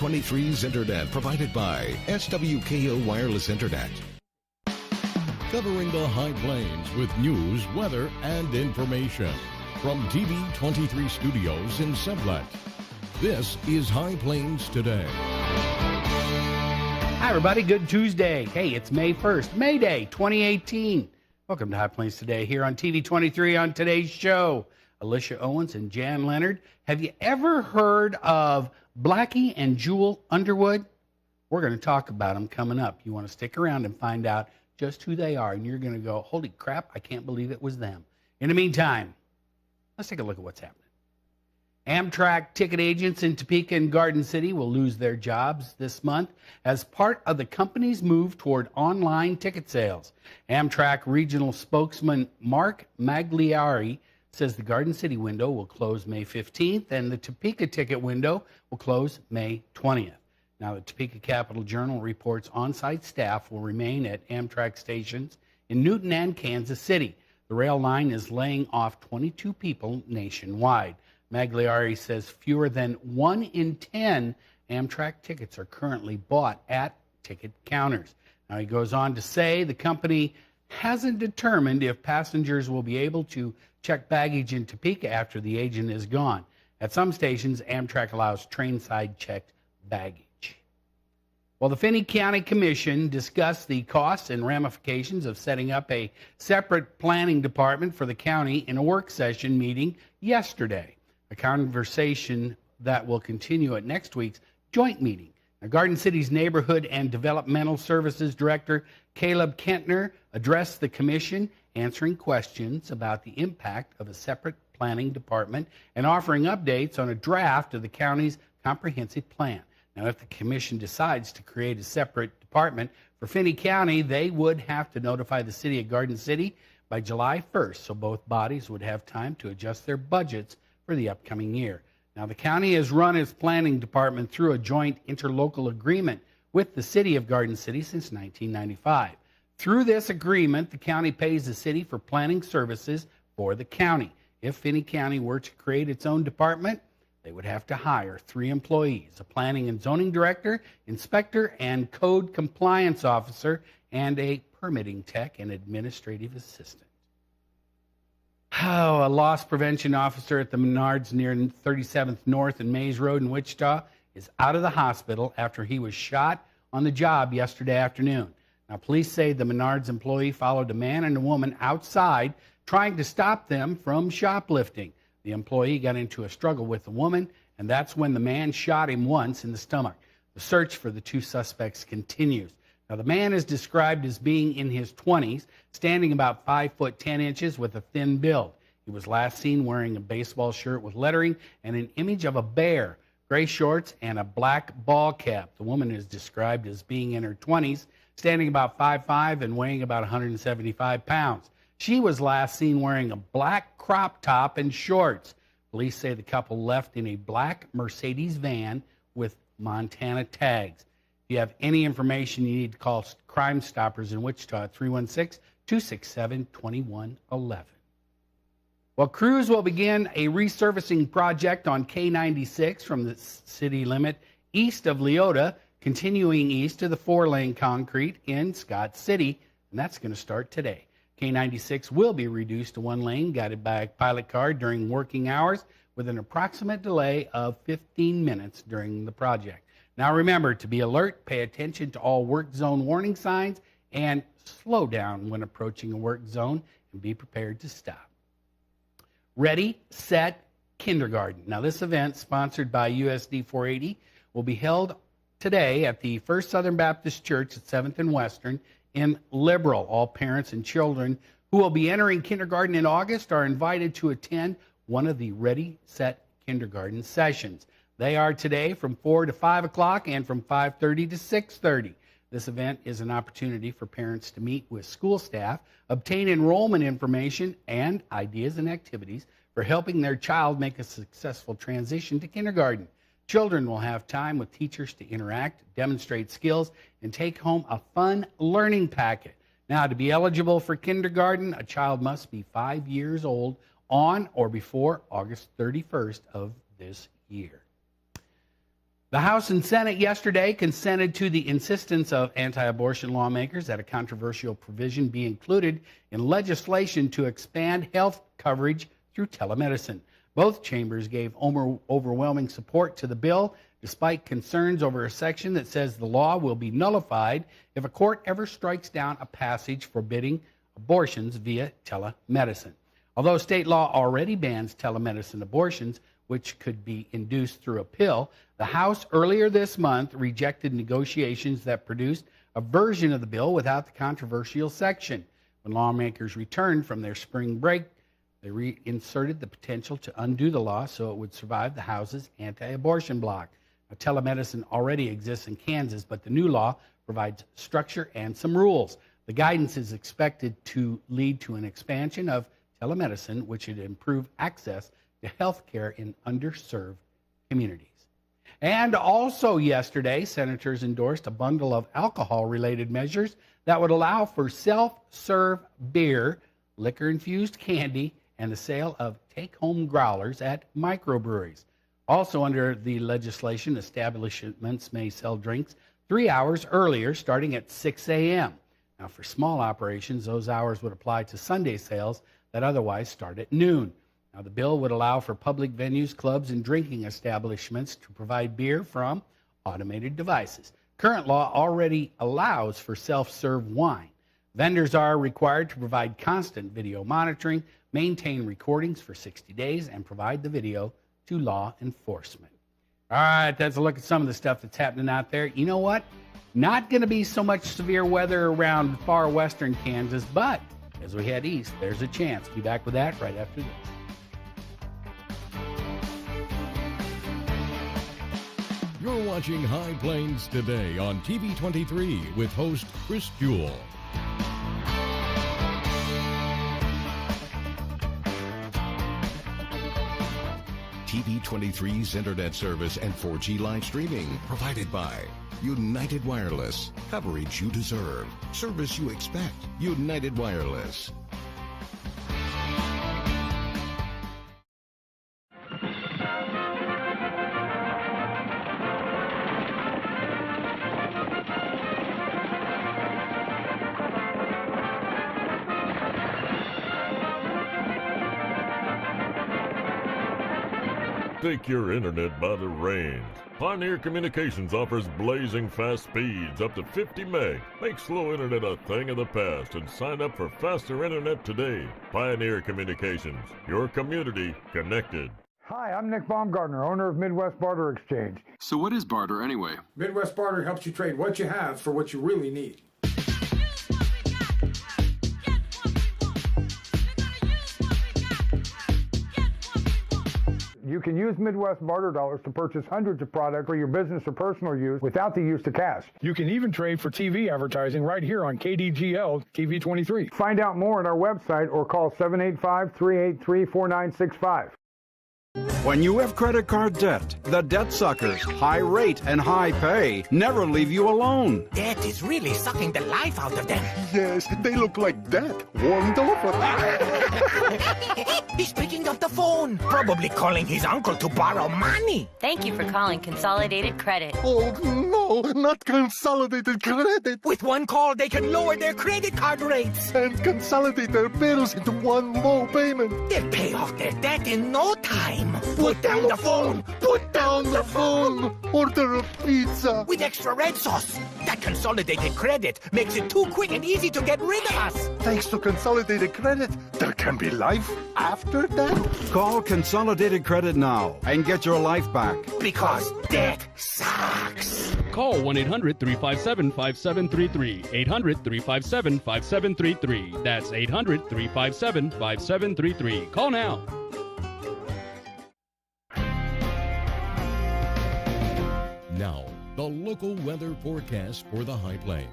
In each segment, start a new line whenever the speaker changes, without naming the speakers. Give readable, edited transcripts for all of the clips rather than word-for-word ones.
TV23's Internet provided by SWKO Wireless Internet. Covering the High Plains with news, weather, and information. From TV23 Studios in Sublette, this is High Plains Today.
Hi, everybody. Good Tuesday. Hey, it's May 1st, May Day 2018. Welcome to High Plains Today here on TV23 on today's show. Alisha Owens and Jan Leonard. Have you ever heard of Blackie and Jewel Underwood? We're going to talk about them coming up. You want to stick around and find out just who they are, and you're going to go, holy crap, I can't believe it was them. In the meantime, let's take a look at what's happening. Amtrak ticket agents in Topeka and Garden City will lose their jobs this month as part of the company's move toward online ticket sales. Amtrak regional spokesman Mark Magliari says the Garden City window will close May 15th and the Topeka ticket window will close May 20th. Now, the Topeka Capital Journal reports on-site staff will remain at Amtrak stations in Newton and Kansas City. The rail line is laying off 22 people nationwide. Magliari says fewer than 1 in 10 Amtrak tickets are currently bought at ticket counters. Now, he goes on to say the company hasn't determined if passengers will be able to check baggage in Topeka after the agent is gone. At some stations, Amtrak allows train-side checked baggage. Well, the Finney County Commission discussed the costs and ramifications of setting up a separate planning department for the county in a work session meeting yesterday, a conversation that will continue at next week's joint meeting. Now, Garden City's Neighborhood and Developmental Services Director Caleb Kentner addressed the commission, answering questions about the impact of a separate planning department and offering updates on a draft of the county's comprehensive plan. Now, if the commission decides to create a separate department for Finney County, they would have to notify the city of Garden City by July 1st, so both bodies would have time to adjust their budgets for the upcoming year. Now, the county has run its planning department through a joint interlocal agreement with the city of Garden City since 1995. Through this agreement, the county pays the city for planning services for the county. If Finney County were to create its own department, they would have to hire 3 employees, a planning and zoning director, inspector and code compliance officer, and a permitting tech and administrative assistant. A loss prevention officer at the Menards near 37th North and Mays Road in Wichita is out of the hospital after he was shot on the job yesterday afternoon. Now, police say the Menards employee followed a man and a woman outside trying to stop them from shoplifting. The employee got into a struggle with the woman, and that's when the man shot him once in the stomach. The search for the 2 suspects continues. Now, the man is described as being in his 20s, standing about 5 foot 10 inches with a thin build. He was last seen wearing a baseball shirt with lettering and an image of a bear, gray shorts, and a black ball cap. The woman is described as being in her 20s, standing about 5'5" and weighing about 175 pounds. She was last seen wearing a black crop top and shorts. Police say the couple left in a black Mercedes van with Montana tags. If you have any information, you need to call Crime Stoppers in Wichita at 316-267-2111. Well, crews will begin a resurfacing project on K96 from the city limit east of Leota, continuing east to the 4-lane concrete in Scott City, and that's going to start today. K96 will be reduced to 1 lane, guided by a pilot car during working hours, with an approximate delay of 15 minutes during the project. Now remember to be alert, pay attention to all work zone warning signs, and slow down when approaching a work zone, and be prepared to stop. Ready, Set, Kindergarten. Now this event, sponsored by USD 480, will be held today at the First Southern Baptist Church at 7th and Western in Liberal. All parents and children who will be entering kindergarten in August are invited to attend one of the Ready, Set, Kindergarten sessions. They are today from 4 to 5 o'clock and from 5:30 to 6:30. This event is an opportunity for parents to meet with school staff, obtain enrollment information, and ideas and activities for helping their child make a successful transition to kindergarten. Children will have time with teachers to interact, demonstrate skills, and take home a fun learning packet. Now, to be eligible for kindergarten, a child must be 5 years old on or before August 31st of this year. The House and Senate yesterday consented to the insistence of anti-abortion lawmakers that a controversial provision be included in legislation to expand health coverage through telemedicine. Both chambers gave overwhelming support to the bill, despite concerns over a section that says the law will be nullified if a court ever strikes down a passage forbidding abortions via telemedicine. Although state law already bans telemedicine abortions, which could be induced through a pill, the House earlier this month rejected negotiations that produced a version of the bill without the controversial section. When lawmakers returned from their spring break, they reinserted the potential to undo the law so it would survive the House's anti-abortion bloc. Now, telemedicine already exists in Kansas, but the new law provides structure and some rules. The guidance is expected to lead to an expansion of telemedicine, which would improve access to health care in underserved communities. And also yesterday, senators endorsed a bundle of alcohol-related measures that would allow for self-serve beer, liquor-infused candy, and the sale of take-home growlers at microbreweries. Also under the legislation, establishments may sell drinks 3 hours earlier, starting at 6 a.m. Now, for small operations, those hours would apply to Sunday sales that otherwise start at noon. Now, the bill would allow for public venues, clubs, and drinking establishments to provide beer from automated devices. Current law already allows for self-serve wine. Vendors are required to provide constant video monitoring, maintain recordings for 60 days, and provide the video to law enforcement. All right, that's a look at some of the stuff that's happening out there. You know what? Not going to be so much severe weather around far western Kansas, but as we head east, there's a chance. Be back with that right after this.
You're watching High Plains Today on TV 23 with host Chris Jewell. TV 23's internet service and 4G live streaming provided by United Wireless. Coverage you deserve. Service you expect. United Wireless.
Take your internet by the reins. Pioneer Communications offers blazing fast speeds up to 50 meg. Make slow internet a thing of the past and sign up for faster internet today. Pioneer Communications, your community connected.
Hi, I'm Nick Baumgartner, owner of Midwest Barter Exchange.
So what is barter anyway?
Midwest Barter helps you trade what you have for what you really need. You can use Midwest Barter dollars to purchase hundreds of products for your business or personal use without the use of cash. You can even trade for TV advertising right here on KDGL TV 23. Find out more at our website or call 785-383-4965.
When you have credit card debt, the debt suckers, high rate and high pay, never leave you alone.
Debt is really sucking the life out of them.
Yes, they look like death, warmed over.
He's picking up the phone, probably calling his uncle to borrow money.
Thank you for calling Consolidated Credit.
Oh, no, not Consolidated Credit.
With one call, they can lower their credit card rates.
And consolidate their bills into one low payment.
They'll pay off their debt in no time.
Put down the phone! Put down the phone! Order a pizza!
With extra red sauce. That Consolidated Credit makes it too quick and easy to get rid of us.
Thanks to Consolidated Credit, there can be life after death.
Call Consolidated Credit now and get your life back.
Because debt sucks.
Call 1-800-357-5733. 800-357-5733. That's 800-357-5733. Call now.
Now, the local weather forecast for the High Plains.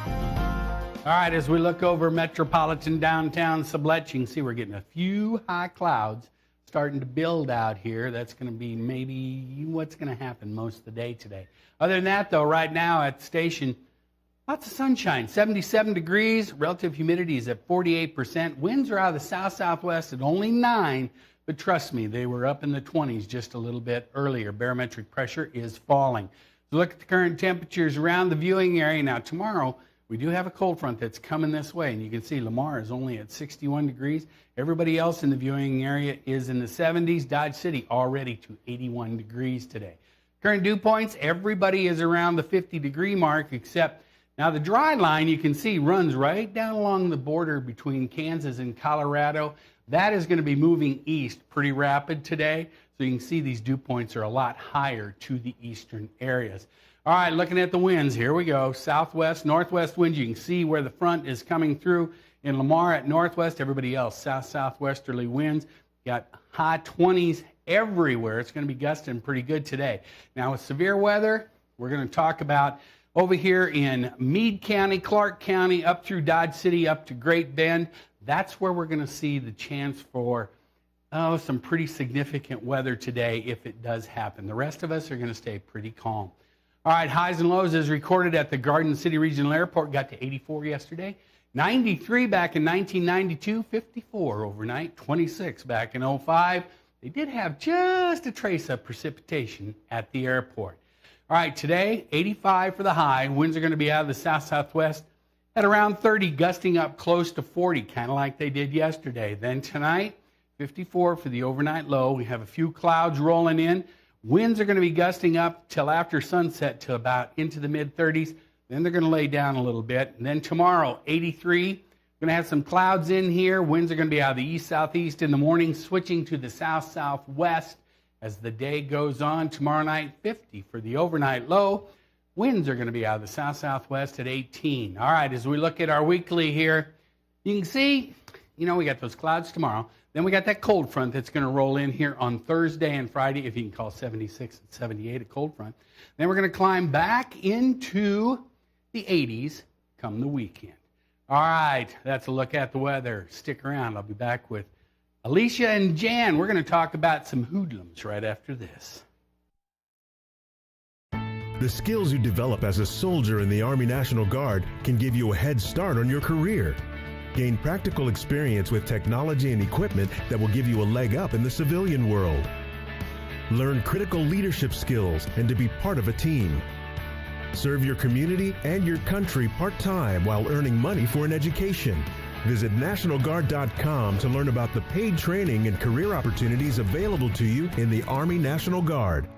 All right, as we look over metropolitan downtown Sublette, you can see we're getting a few high clouds starting to build out here. That's going to be maybe what's going to happen most of the day today. Other than that, though, right now at the station, lots of sunshine, 77 degrees, relative humidity is at 48%. Winds are out of the south-southwest at only 9. but trust me, they were up in the 20s just a little bit earlier. Barometric pressure is falling. So look at the current temperatures around the viewing area. Now tomorrow, we do have a cold front that's coming this way, and you can see Lamar is only at 61 degrees. Everybody else in the viewing area is in the 70s. Dodge City already to 81 degrees today. Current dew points, everybody is around the 50-degree mark, except now the dry line you can see runs right down along the border between Kansas and Colorado. That is going to be moving east pretty rapid today. So you can see these dew points are a lot higher to the eastern areas. All right, looking at the winds, here we go. Southwest, northwest winds. You can see where the front is coming through in Lamar at northwest. Everybody else, south-southwesterly winds. Got high 20s everywhere. It's going to be gusting pretty good today. Now with severe weather, we're going to talk about over here in Meade County, Clark County, up through Dodge City, up to Great Bend. That's where we're going to see the chance for some pretty significant weather today if it does happen. The rest of us are going to stay pretty calm. All right, highs and lows as recorded at the Garden City Regional Airport. Got to 84 yesterday, 93 back in 1992, 54 overnight, 26 back in 05. They did have just a trace of precipitation at the airport. All right, today, 85 for the high. Winds are going to be out of the south-southwest at around 30, gusting up close to 40, kind of like they did yesterday. Then tonight, 54 for the overnight low. We have a few clouds rolling in. Winds are going to be gusting up till after sunset to about into the mid-30s. Then they're going to lay down a little bit. And then tomorrow, 83. Going to have some clouds in here. Winds are going to be out of the east-southeast in the morning, switching to the south-southwest as the day goes on. Tomorrow night, 50 for the overnight low. Winds are going to be out of the south-southwest at 18. All right, as we look at our weekly here, you can see, we got those clouds tomorrow. Then we got that cold front that's going to roll in here on Thursday and Friday, if you can call 76 and 78 a cold front. Then we're going to climb back into the 80s come the weekend. All right, that's a look at the weather. Stick around. I'll be back with Alisha and Jan. We're going to talk about some hoodlums right after this.
The skills you develop as a soldier in the Army National Guard can give you a head start on your career. Gain practical experience with technology and equipment that will give you a leg up in the civilian world. Learn critical leadership skills and to be part of a team. Serve your community and your country part-time while earning money for an education. Visit NationalGuard.com to learn about the paid training and career opportunities available to you in the Army National Guard.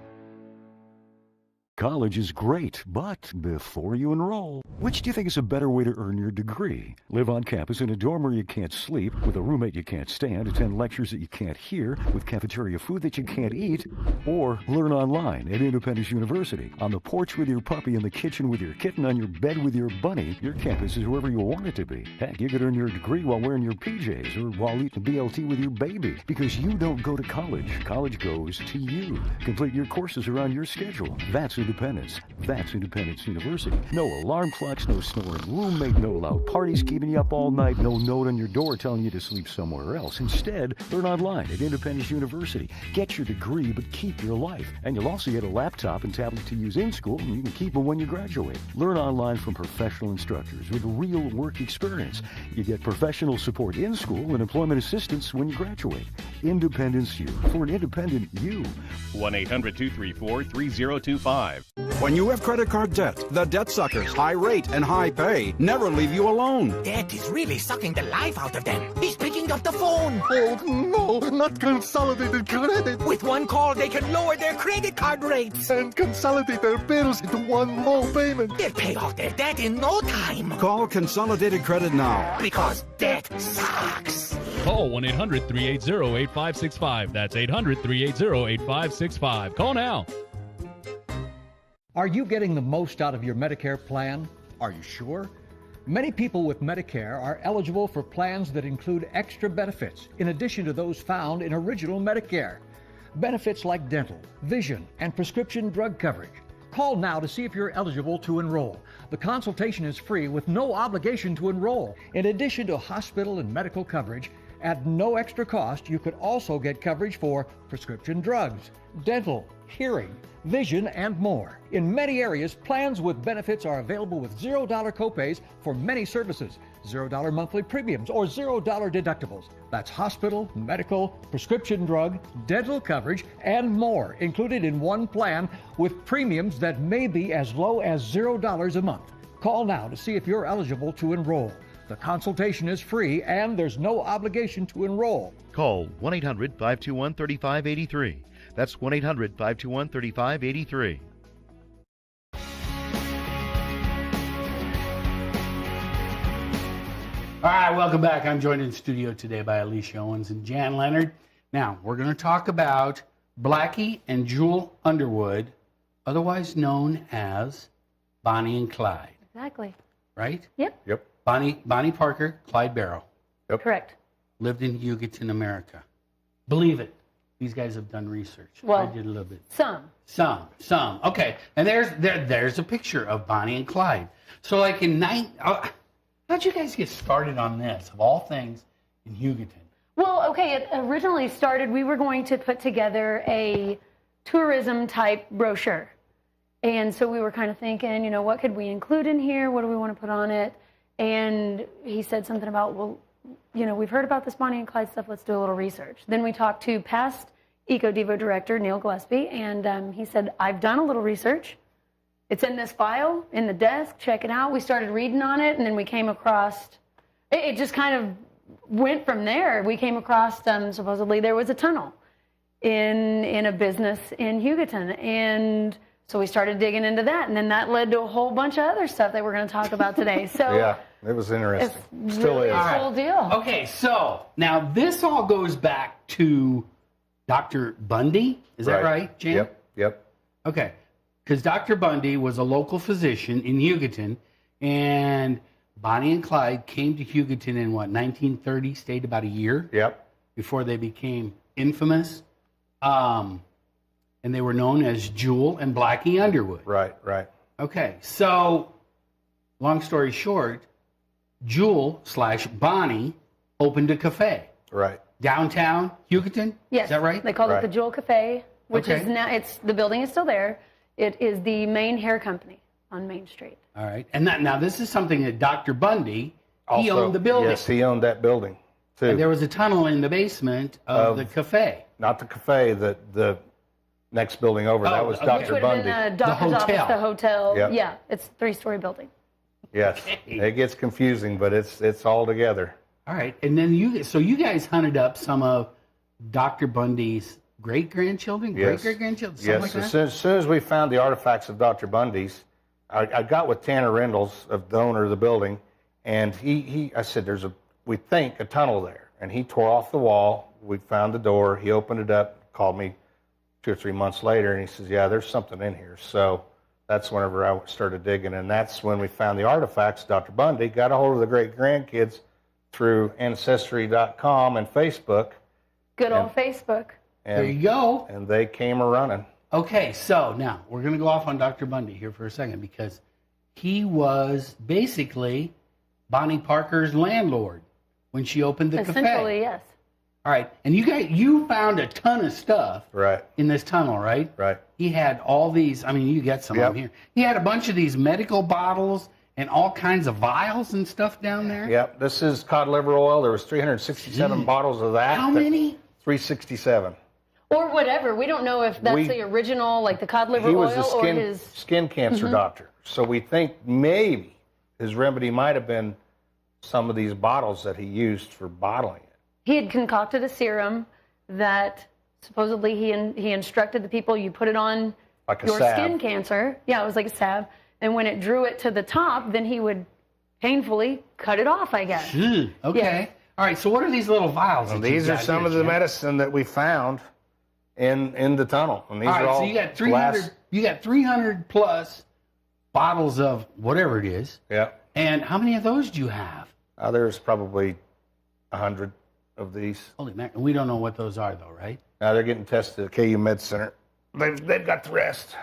College is great, but before you enroll, which do you think is a better way to earn your degree? Live on campus in a dorm where you can't sleep, with a roommate you can't stand, attend lectures that you can't hear, with cafeteria food that you can't eat, or learn online at Independence University. On the porch with your puppy, in the kitchen with your kitten, on your bed with your bunny, your campus is wherever you want it to be. Heck, you could earn your degree while wearing your PJs or while eating BLT with your baby, because you don't go to college. College goes to you. Complete your courses around your schedule. That's Independence. That's Independence University. No alarm clocks, no snoring roommate, no loud parties keeping you up all night, no note on your door telling you to sleep somewhere else. Instead, learn online at Independence University. Get your degree, but keep your life. And you'll also get a laptop and tablet to use in school, and you can keep them when you graduate. Learn online from professional instructors with real work experience. You get professional support in school and employment assistance when you graduate. Independence U, for an independent you.
1-800-234-3025.
When you have credit card debt, the debt suckers, high rate and high pay, never leave you alone.
Debt is really sucking the life out of them. He's picking up the phone.
Oh, no, not Consolidated Credit.
With one call, they can lower their credit card rates.
And consolidate their bills into one low payment.
They'll pay off their debt in no time.
Call Consolidated Credit now.
Because debt sucks.
Call 1-800-380-8565. That's 800-380-8565. Call now.
Are you getting the most out of your Medicare plan? Are you sure? Many people with Medicare are eligible for plans that include extra benefits in addition to those found in original Medicare. Benefits like dental, vision, and prescription drug coverage. Call now to see if you're eligible to enroll. The consultation is free with no obligation to enroll. In addition to hospital and medical coverage, at no extra cost, you could also get coverage for prescription drugs, dental, hearing, vision, and more. In many areas, plans with benefits are available with $0 copays for many services, $0 monthly premiums, or $0 deductibles. That's hospital, medical, prescription drug, dental coverage, and more included in one plan with premiums that may be as low as $0 a month. Call now to see if you're eligible to enroll. The consultation is free and there's no obligation to enroll.
Call 1-800-521-3583. That's 1-800-521-3583.
All right, welcome back. I'm joined in the studio today by Alisha Owens and Jan Leonard. Now, we're going to talk about Blackie and Jewel Underwood, otherwise known as Bonnie and Clyde.
Exactly.
Right?
Yep.
Bonnie Parker, Clyde Barrow.
Yep. Correct.
Lived in Hugoton, America. Believe it. These guys have done research.
Well,
I did a little bit.
Some.
Okay. And there's a picture of Bonnie and Clyde. So like how'd you guys get started on this, of all things, in Hugoton?
Well, okay, it originally started, we were going to put together a tourism type brochure. And so we were kind of thinking, what could we include in here? What do we want to put on it? And he said something about, well, we've heard about this Bonnie and Clyde stuff. Let's do a little research. Then we talked to past EcoDevo director Neil Gillespie, and he said, I've done a little research. It's in this file, in the desk. Check it out. We started reading on it, and then we came across, it just kind of went from there. We came across, supposedly there was a tunnel in a business in Hugoton, and so we started digging into that, and then that led to a whole bunch of other stuff that we're going to talk about today. So
yeah, it was interesting.
It's
Still
really
is.
a whole deal.
Okay, so now this all goes back to Dr. Bundy. Is that right, Jan?
Yep.
Okay, because Dr. Bundy was a local physician in Hugoton, and Bonnie and Clyde came to Hugoton in 1930, stayed about a year.
Yep.
Before they became infamous. And they were known as Jewel and Blackie Underwood.
Right.
Okay, so long story short, Jewel/Bonnie opened a cafe.
Right.
Downtown Hugoton?
Yes.
Is that right?
They called it the Jewel Cafe, which is now, the building is still there. It is the main hair company on Main Street.
All right. And now this is something that Dr. Bundy, he owned the building.
Yes, he owned that building, too.
And there was a tunnel in the basement of the cafe.
Not the cafe, the next building over. That was Dr. Bundy.
The doctor's office, the hotel.
Yep.
Yeah, it's a 3-story building.
Yes. Okay. It gets confusing, but it's all together.
All right. And then you guys hunted up some of Dr. Bundy's great-grandchildren?
Yes.
Great-great-grandchildren?
Yes.
Like
As soon as we found the artifacts of Dr. Bundy's, I got with Tanner Rendles, the owner of the building, and I said, we think a tunnel there. And he tore off the wall. We found the door. He opened it up, called me 2 or 3 months later, and he says, yeah, there's something in here. So that's whenever I started digging, and that's when we found the artifacts. Dr. Bundy got a hold of the great-grandkids through Ancestry.com and Facebook.
Good old Facebook.
There you go.
And they came a-running.
Okay, so now we're going to go off on Dr. Bundy here for a second because he was basically Bonnie Parker's landlord when she opened the cafe.
Essentially, yes.
All right, and you found a ton of stuff in this tunnel, right?
Right.
He had all these, you get some of them here. He had a bunch of these medical bottles and all kinds of vials and stuff down there.
Yep, this is cod liver oil. There was 367 bottles of that.
How many?
367.
Or whatever. We don't know if that's the original, like the cod liver
oil,
or his
skin cancer doctor. So we think maybe his remedy might have been some of these bottles that he used for bottling it.
He had concocted a serum that supposedly he instructed the people, you put it on
like
your skin cancer. Yeah, it was like a salve. And when it drew it to the top, then he would painfully cut it off, I guess.
Okay. Yeah. All right, so what are these little vials?
Well, these are some of the medicine that we found in the tunnel. And these are all
so you got 300. You got 300 plus bottles of whatever it is.
Yeah.
And how many of those do you have?
There's probably 100 of these.
Holy mackerel! We don't know what those are, though, right?
Now they're getting tested at KU Med Center. They've got the rest.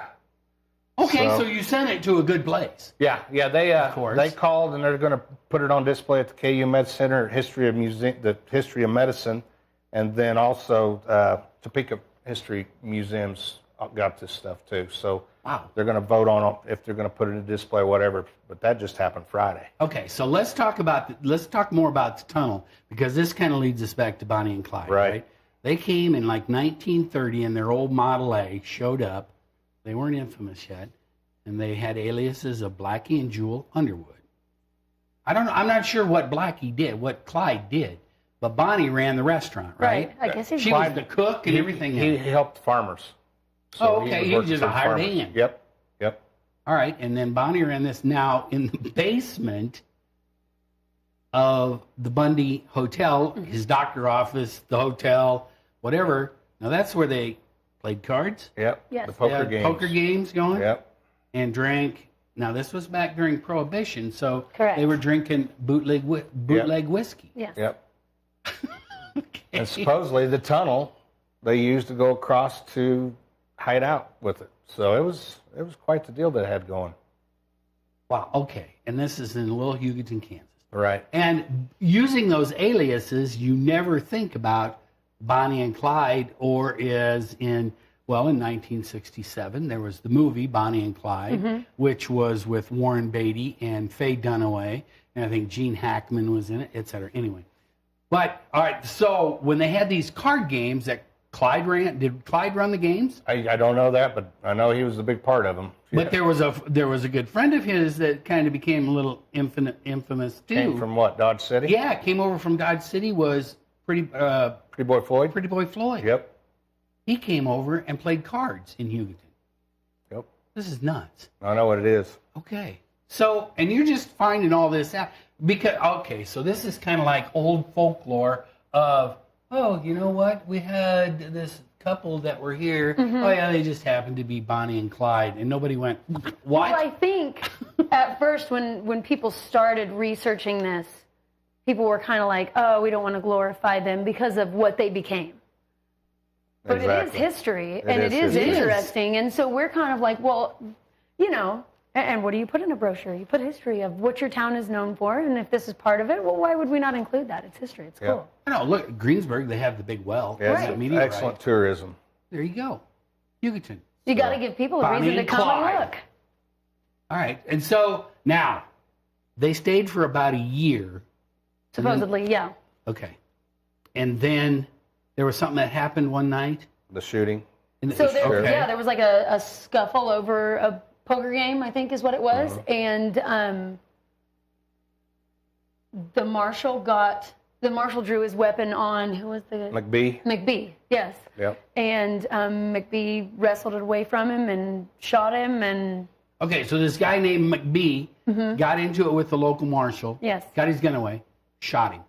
Okay, so you sent it to a good place.
Yeah. They called and they're going to put it on display at the KU Med Center, the History of Medicine, and then also Topeka History Museum's got this stuff too. So
wow.
They're going to vote on if they're going to put it in a display, whatever. But that just happened Friday.
Okay, so let's talk more about the tunnel, because this kind of leads us back to Bonnie and Clyde. Right. They came in like 1930 in their old Model A, showed up. They weren't infamous yet, and they had aliases of Blackie and Jewel Underwood. I don't know. I'm not sure what Blackie did, what Clyde did, but Bonnie ran the restaurant, right?
I guess
she was the cook and everything.
He helped farmers.
So okay. He was just a hired hand.
Yep.
All right, and then Bonnie ran this. Now, in the basement of the Bundy Hotel, his doctor office, the hotel, whatever. Now, that's where they played cards.
Yep.
Yes.
The poker games.
Poker games going.
Yep.
And drank. Now, this was back during Prohibition, so
correct.
They were drinking bootleg whiskey.
Yes.
Yep. Okay. And supposedly the tunnel they used to go across to hide out with it. So it was quite the deal they had going.
Wow. Okay. And this is in Little Hugoton, Kansas.
Right.
And using those aliases, you never think about Bonnie and Clyde, or as in 1967, there was the movie Bonnie and Clyde, which was with Warren Beatty and Faye Dunaway, and I think Gene Hackman was in it, et cetera. Anyway. But, all right, so when they had these card games that Clyde ran, did Clyde run the games?
I don't know that, but I know he was a big part of them.
But there was a good friend of his that kind of became a little infamous too.
Came from what, Dodge City?
Yeah, came over from Dodge City, was Pretty
Boy Floyd?
Pretty Boy Floyd.
Yep.
He came over and played cards in Hugoton.
Yep.
This is nuts.
I know what it is.
Okay. So, and you're just finding all this out. Because, okay, so this is kind of like old folklore of, oh, you know what? We had this couple that were here. Oh, yeah, they just happened to be Bonnie and Clyde. And nobody went, what?
Well, I think at first when people started researching this, people were kind of like, oh, we don't want to glorify them because of what they became. But
Exactly.
it is history, and it is interesting. And so we're kind of like, well, you know, and what do you put in a brochure? You put history of what your town is known for, and if this is part of it, well, why would we not include that? It's history. It's cool.
I know, look, Greensburg, they have the big well.
Yeah,
Right.
it's excellent tourism.
There you go. Hugoton.
You got to give people a
Bonnie
reason to
and
come
Clyde.
and look.
All right. And so now they stayed for about a year.
Supposedly, yeah.
Okay. And then there was something that happened one night.
The shooting.
So there was like a scuffle over a poker game, I think is what it was. And the marshal drew his weapon on, who was the?
McBee.
McBee, yes.
Yep.
And McBee wrestled it away from him and shot him. And
okay, so this guy named McBee got into it with the local marshal.
Yes.
Got his gun away, shot him.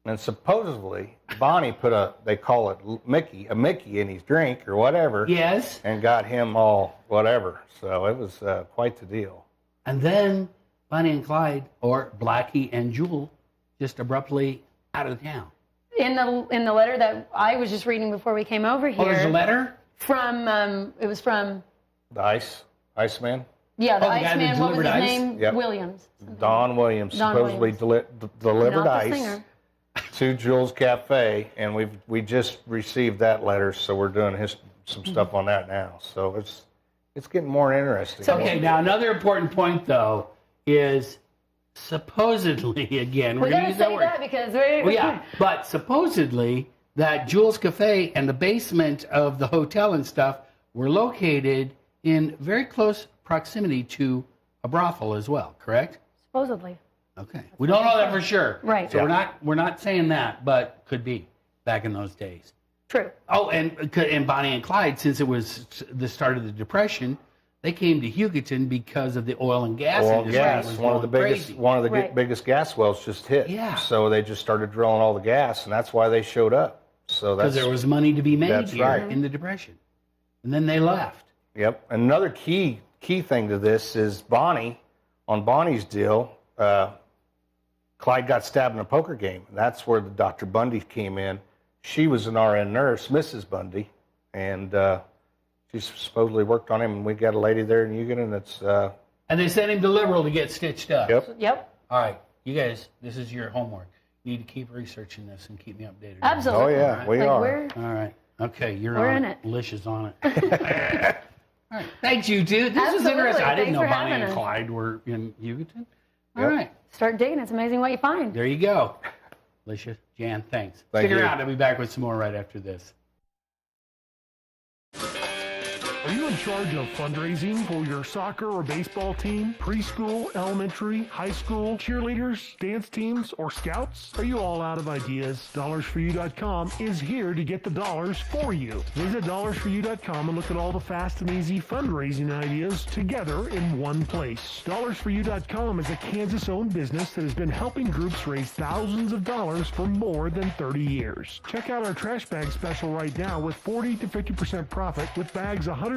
And supposedly, Bonnie put a Mickey in his drink or whatever.
Yes.
And got him all whatever. So it was quite the deal.
And then Bonnie and Clyde, or Blackie and Jewel, just abruptly out of town.
in the letter that I was just reading before we came over here.
Oh, there's a letter?
From, it was from...
The Iceman?
Yeah, the Iceman, what was his name?
Yep.
Williams.
Don Williams supposedly delivered ice to Jules Cafe, and we just received that letter, so we're doing some stuff on that now. So it's getting more interesting.
So, okay, now another important point, though, is supposedly, again, we're going to use that word.
That because we're...
Well, yeah, but supposedly that Jules Cafe and the basement of the hotel and stuff were located in very close proximity to a brothel as well, correct?
Supposedly.
Okay. We don't know that for sure.
Right.
So we're not saying that, but could be back in those days.
True.
Oh, and Bonnie and Clyde, since it was the start of the Depression, they came to Hugoton because of the oil and gas industry.
Gas. One of the biggest gas wells just hit.
Yeah.
So they just started drilling all the gas, and that's why they showed up. So
because there was money to be made here
right.
in the Depression, and then they left.
Yep. Another key thing to this is on Bonnie's deal. Clyde got stabbed in a poker game. That's where the Dr. Bundy came in. She was an RN nurse, Mrs. Bundy, and she supposedly worked on him. And we got a lady there in Hugoton that's.
And they sent him to Liberal to get stitched up.
Yep.
All right, you guys, this is your homework. You need to keep researching this and keep me updated.
Absolutely.
Oh yeah,
right.
we are.
All right. Okay, you're
We're
on
in
it.
it.
Alicia's on it. All right. Thanks, you two. This was
Absolutely.
interesting. I didn't
Thanks
know
for
Bonnie
having
and
us.
Clyde were in Hugoton. All
Yep.
right.
Start digging. It's amazing what you find.
There you go. Alicia, Jan, thanks.
Thank
Stick
you.
around. I'll be back with some more right after this.
Are you in charge of fundraising for your soccer or baseball team, preschool, elementary, high school, cheerleaders, dance teams, or scouts? Are you all out of ideas? DollarsForYou.com is here to get the dollars for you. Visit DollarsForYou.com and look at all the fast and easy fundraising ideas together in one place. DollarsForYou.com is a Kansas-owned business that has been helping groups raise thousands of dollars for more than 30 years. Check out our trash bag special right now with 40 to 50% profit with bags 150%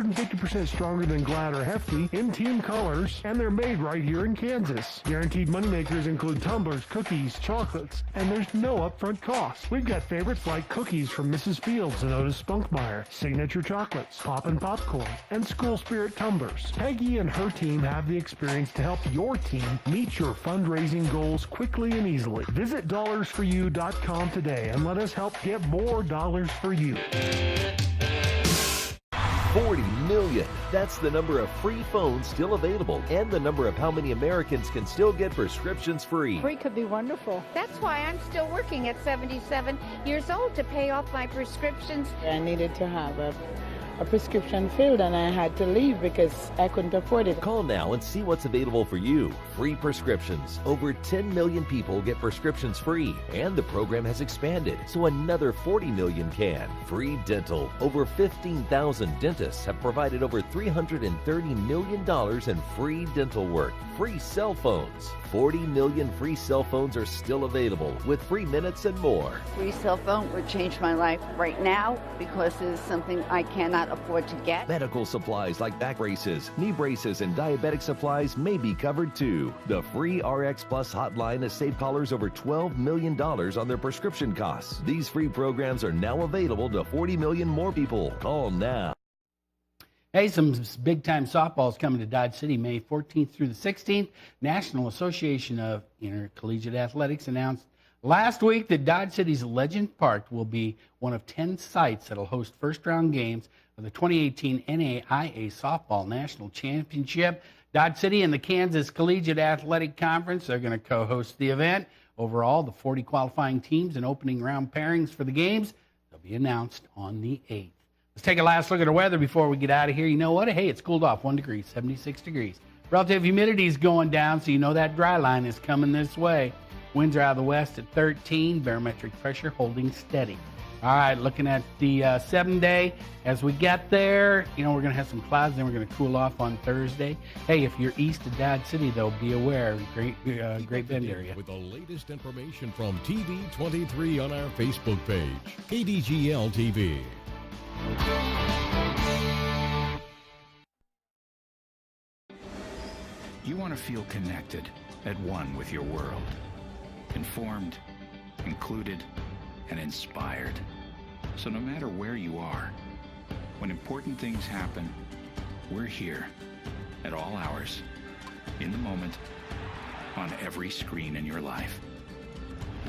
stronger than Glad or Hefty in team colors, and they're made right here in Kansas. Guaranteed moneymakers include tumblers, cookies, chocolates, and there's no upfront cost. We've got favorites like cookies from Mrs. Fields and Otis Spunkmeyer, signature chocolates, Poppin' Popcorn, and School Spirit tumblers. Peggy and her team have the experience to help your team meet your fundraising goals quickly and easily. Visit DollarsForYou.com today and let us help get more dollars for you.
40 million. That's the number of free phones still available and the number of how many Americans can still get prescriptions free.
Free could be wonderful. That's why I'm still working at 77 years old to pay off my prescriptions.
I needed to have a prescription filled and I had to leave because I couldn't afford it.
Call now and see what's available for you. Free prescriptions. Over 10 million people get prescriptions free, and the program has expanded so another 40 million can. Free dental. Over 15,000 dentists have provided over $330 million in free dental work. Free cell phones. 40 million free cell phones are still available with free minutes and more.
Free cell phone would change my life right now because it's something I cannot afford to get.
Medical supplies like back braces, knee braces, and diabetic supplies may be covered too. The free RX Plus hotline has saved callers over $12 million on their prescription costs. These free programs are now available to 40 million more people. Call now.
Hey, some big-time softball's coming to Dodge City May 14th through the 16th. National Association of Intercollegiate Athletics announced last week that Dodge City's Legend Park will be one of 10 sites that will host first-round games of the 2018 NAIA Softball National Championship. Dodge City and the Kansas Collegiate Athletic Conference are going to co-host the event. Overall, the 40 qualifying teams and opening round pairings for the games will be announced on the 8th. Let's take a last look at the weather before we get out of here. You know what? Hey, it's cooled off 1 degree, 76 degrees. Relative humidity is going down, so you know that dry line is coming this way. Winds are out of the west at 13, barometric pressure holding steady. All right, looking at the 7-day. As we get there, we're going to have some clouds, then we're going to cool off on Thursday. Hey, if you're east of Dodge City, though, be aware, Great Bend area.
With the latest information from TV 23 on our Facebook page, KDGL TV.
You want to feel connected, at one with your world. Informed, included, and inspired. So no matter where you are, when important things happen, we're here at all hours, in the moment, on every screen in your life.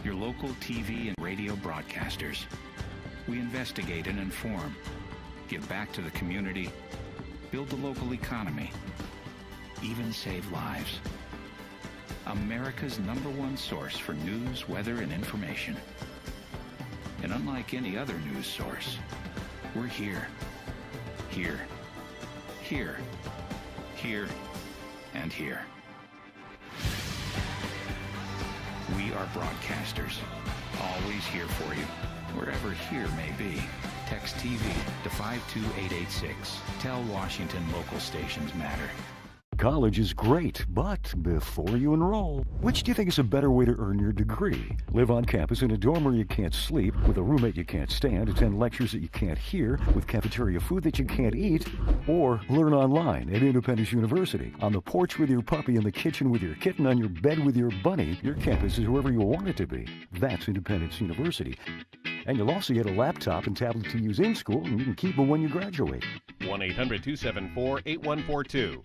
Your local TV and radio broadcasters. We investigate and inform, give back to the community, build the local economy, even save lives. America's #1 source for news, weather, and information. And unlike any other news source, we're here, here, here, here, and here. We are broadcasters, always here for you, wherever here may be. Text TV to 52886. Tell Washington local stations matter.
College is great, but before you enroll, which do you think is a better way to earn your degree? Live on campus in a dorm where you can't sleep, with a roommate you can't stand, attend lectures that you can't hear, with cafeteria food that you can't eat, or learn online at Independence University. On the porch with your puppy, in the kitchen with your kitten, on your bed with your bunny, your campus is wherever you want it to be. That's Independence University. And you'll also get a laptop and tablet to use in school, and you can keep them when you graduate.
1-800-274-8142.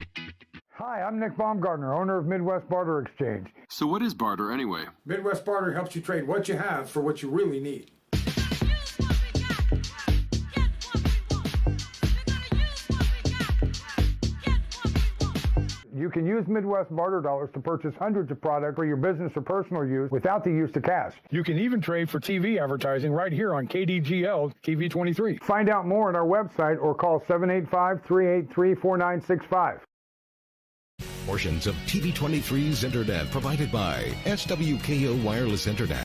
Hi, I'm Nick Baumgartner, owner of Midwest Barter Exchange.
So what is barter anyway?
Midwest Barter helps you trade what you have for what you really need. You can use Midwest barter dollars to purchase hundreds of products for your business or personal use without the use of cash. You can even trade for TV advertising right here on KDGL TV 23. Find out more on our website or call 785-383-4965.
Portions of TV 23's internet provided by SWKO Wireless Internet.